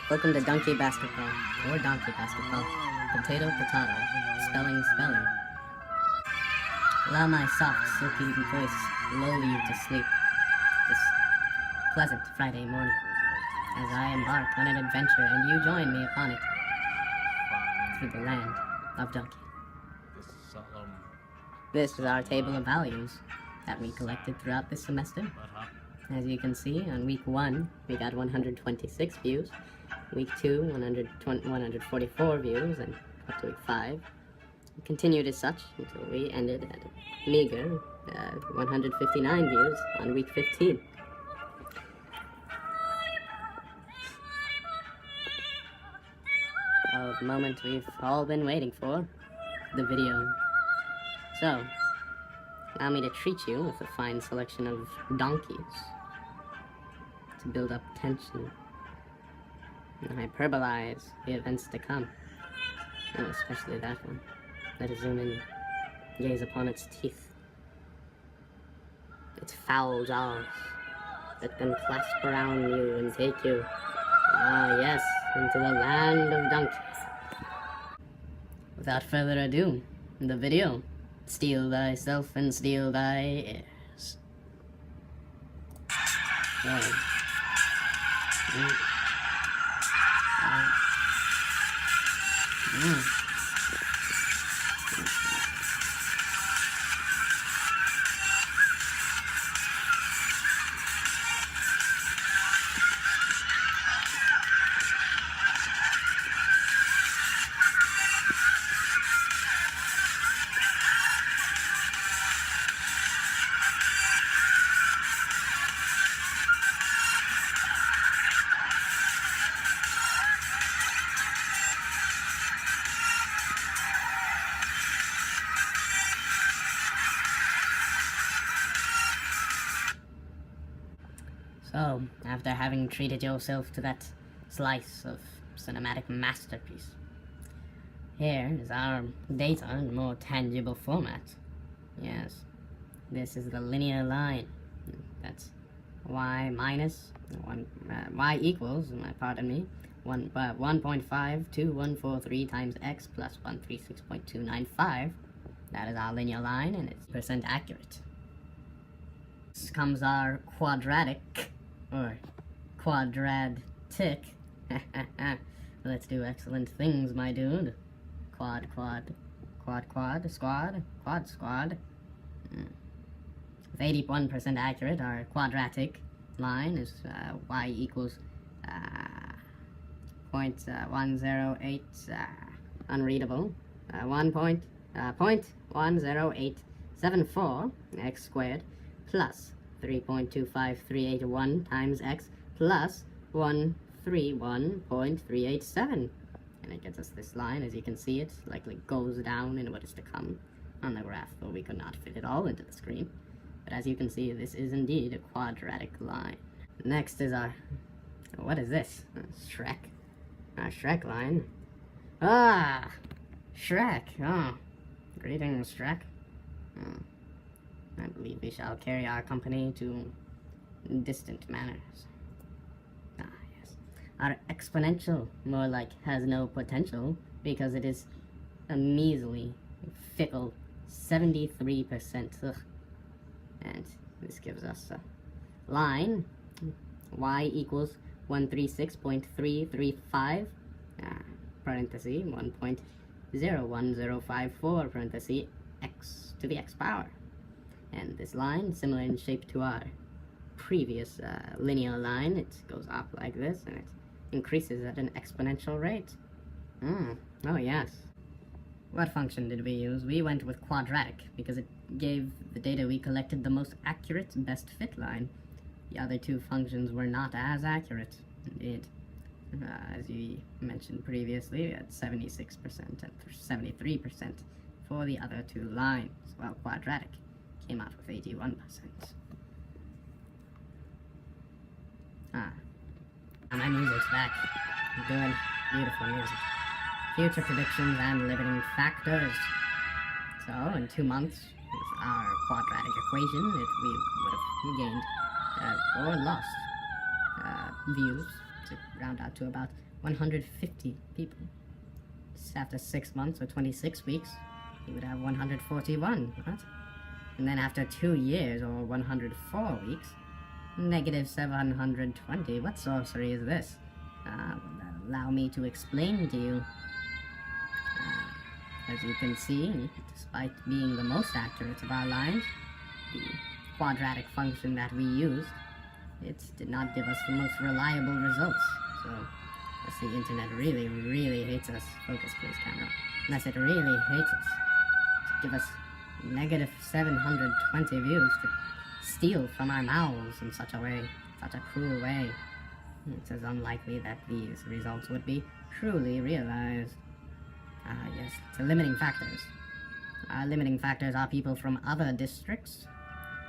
Welcome to Donkey Basketball, or Donkey Basketball. Potato, potato. Spelling, spelling. Allow my soft, silky voice lull you to sleep this pleasant Friday morning, as I embark on an adventure and you join me upon it through the land of Donkey. This is our table of values that we collected throughout this semester. As you can see, on week 1, we got 126 views. Week 2, 144 views, and up to week 5. We continued as such until we ended at a meager 159 views on week 15. Oh, the moment we've all been waiting for, the video. So, allow me to treat you with a fine selection of donkeys to build up tension and hyperbolize the events to come. Oh, especially that one. Let us zoom in, gaze upon its teeth, its foul jaws. Let them clasp around you and take you, yes, into the land of donkeys. Without further ado, the video. Steal thyself and steal thy heirs. So, So, after having treated yourself to that slice of cinematic masterpiece, here is our data in more tangible format. Yes, this is the linear line. That's y minus, y equals, pardon me, 1.52143 times x plus 136.295. That is our linear line, and it's percent accurate. This comes our quadratic, or quadratic. Let's do excellent things, my dude. Quad, squad. With 81% accurate, our quadratic line is y equals 0.108, unreadable, 0.10874 x squared plus 3.25381 times x plus 131.387. And it gets us this line. As you can see, it likely goes down in what is to come on the graph, though we could not fit it all into the screen. But as you can see, this is indeed a quadratic line. Next is our... what is this? Shrek. Our Shrek line. Shrek. Oh. Greetings, Shrek. I believe we shall carry our company to distant manners. Yes. Our exponential, more like, has no potential, because it is a measly, fickle 73%. Ugh. And this gives us a line, y equals 136.335, parenthesis, 1.01054, parenthesis, x to the x power. And this line, similar in shape to our previous linear line, it goes up like this, and it increases at an exponential rate. Oh yes. What function did we use? We went with quadratic, because it gave the data we collected the most accurate, best fit line. The other two functions were not as accurate, indeed. As you mentioned previously, at 76% and 73% for the other two lines, while quadratic came out with 81%. My music's back. Good, beautiful music. Future predictions and limiting factors. So, in 2 months, with our quadratic equation, we would have gained or lost views to round out to about 150 people. Just after 6 months or 26 weeks, he would have 141, right? And then after 2 years or 104 weeks, negative 720. What sorcery is this? Allow me to explain to you. As you can see, despite being the most accurate of our lines, the quadratic function that we used, it did not give us the most reliable results. So, unless the internet really, really hates us, focus please, camera, unless it really hates us, to give us negative 720 views, to steal from our mouths in such a way, such a cruel way, it's as unlikely that these results would be truly realized. Yes, the limiting factors. Our limiting factors are people from other districts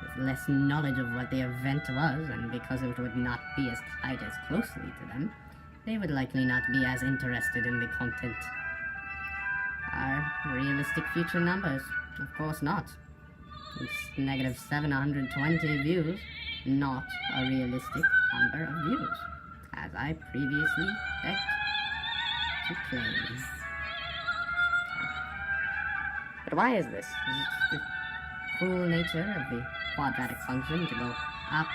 with less knowledge of what the event was, and because it would not be as tied as closely to them, they would likely not be as interested in the content. Our realistic future numbers? Of course not. It's negative 720 views, not a realistic number of views, as I previously begged to claim. But why is this? Is it the cruel nature of the quadratic function to go up,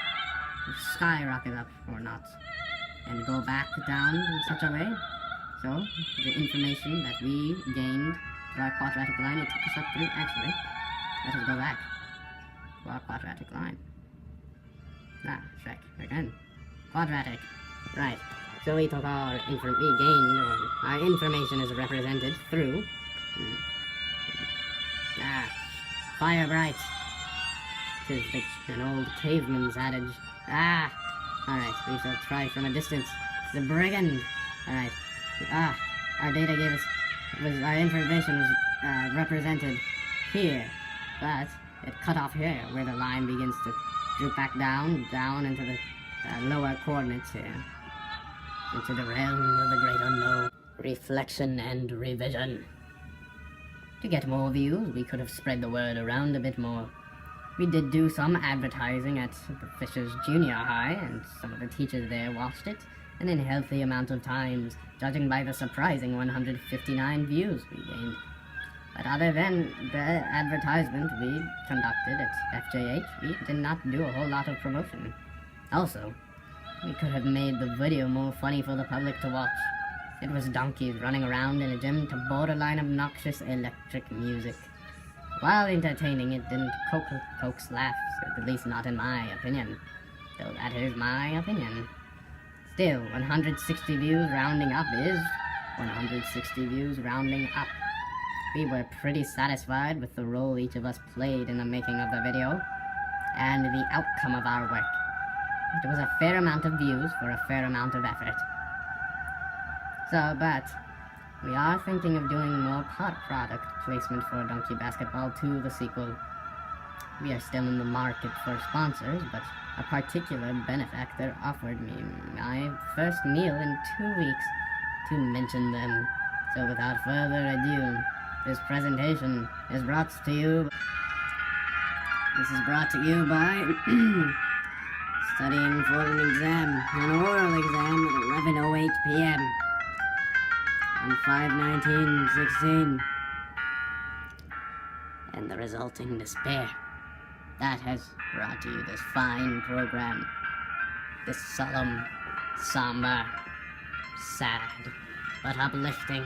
skyrocket up or not, and go back down in such a way? So, the information that we gained through our quadratic line, it took us up through, actually, let us go back to our quadratic line. Shrek, again. Quadratic. Right. So we took our our information is represented through fire bright. 'Tis an old caveman's adage. Alright, we shall try from a distance. The brigand. Alright. Our data gave us our information was represented here, but it cut off here where the line begins to droop back down into the lower coordinates here, into the realm of the great unknown. Reflection and revision. To get more views, we could have spread the word around a bit more. We did do some advertising at the Fishers Junior High, and some of the teachers there watched it, and in a healthy amount of times, judging by the surprising 159 views we gained. But other than the advertisement we conducted at FJH, we did not do a whole lot of promotion. Also, we could have made the video more funny for the public to watch. It was donkeys running around in a gym to borderline obnoxious electric music. While entertaining, it didn't coax laughs, at least not in my opinion. Though that is my opinion. Still, 160 views rounding up is 160 views rounding up. We were pretty satisfied with the role each of us played in the making of the video, and the outcome of our work. It was a fair amount of views for a fair amount of effort. So, but we are thinking of doing more product placement for Donkey Basketball 2, the sequel. We are still in the market for sponsors, but a particular benefactor offered me my first meal in 2 weeks to mention them. So without further ado, this presentation is brought to you. This is brought to you by studying for an exam, an oral exam at 11:08 p.m. on 5/19/16, and the resulting despair. That has brought to you this fine program, this solemn, somber, sad, but uplifting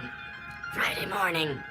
Friday morning.